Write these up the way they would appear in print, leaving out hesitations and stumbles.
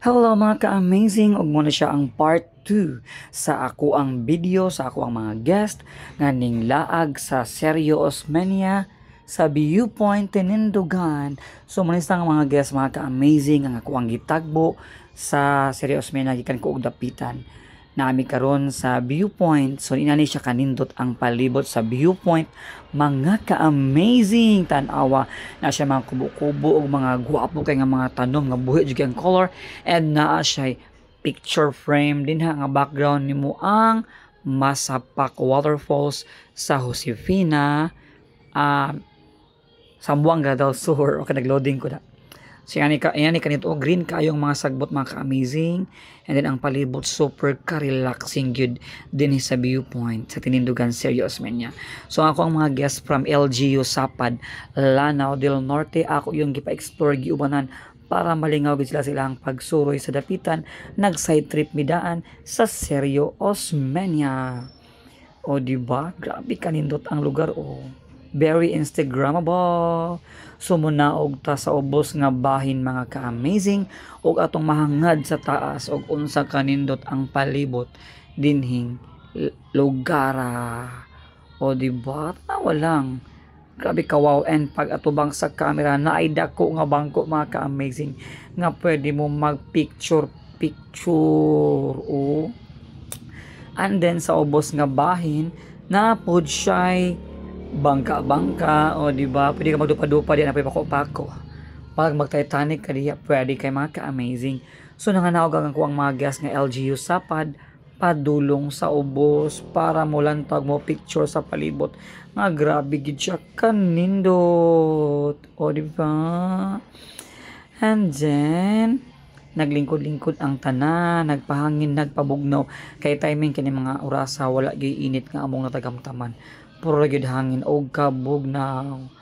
Hello mga ka-amazing, ug muna siya ang part 2 sa ako ang video sa ako ang mga guest nga ning laag sa Sergio Osmeña sa Viewpoint Tinindugan. So manis ang mga guest mga ka-amazing ang ako ang gitagbo sa Sergio Osmeña gikan ko og dapitan. Nami karon sa Viewpoint. So inani siya kanindot ang palibot sa Viewpoint. Mga ka-amazing tan-awa na siya mga kubo-kubo o mga guwapo kay nga mga tanom nga buhi jud ang color and naa siya picture frame din ha nga background nimo ang Masapak Waterfalls sa Josefina, Zamboanga del Sur. Okay, nagloading ko na. So yan ni kanito green kayong mga sagbot mga ka-amazing, and then ang palibot super ka-relaxing good din sa Viewpoint sa Tinindugan Sergio Osmeña. So ako ang mga guest from LGU Sapad, Lanao del Norte, ako yung gipa-explore giubanan para malingaw gid sila silang pagsuroy sa dapitan, nag side trip midaan sa Sergio Osmeña. O di ba? Grabe kanindot ang lugar o. Very Instagrammable. Sumunaog ta sa ubos nga bahin mga ka-amazing ug atong mahangad sa taas og unsa kanindot ang palibot dinhing lugara. O di ba? Tawa lang. Grabe ka wow, and pag atubang sa camera naay dako nga bangko mga ka-amazing nga pwede mo mag picture o. And then sa ubos nga bahin na pod siya'y bangka-bangka o di ba pwede ka magdupa-dupa diyan apay pako-pako. Pag mag-Titanic ka diya pwede kay mga ka-amazing. So nanganaog ang ko ang mga guest nga LGU Sapad padulong sa ubos para mo lantag mo picture sa palibot nga grabe gid siya kanindot o di ba. And then naglingkod-lingkod ang tanan, nagpahangin, nagpabugnaw kay timing kini mga orasa wala gyud init nga among natagamtaman, puro gyud hangin og kabugnaw.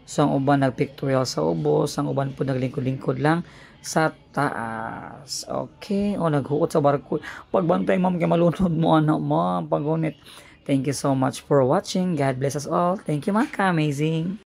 So ang uban nagpictorial sa ubos, ang uban po naglingkod-lingkod lang sa taas. Okay, o naghuot sa barko. Pagbantay ma'am kay malunod mo ana ma'am pagunit. Thank you so much for watching. God bless us all. Thank you mga ka-amazing.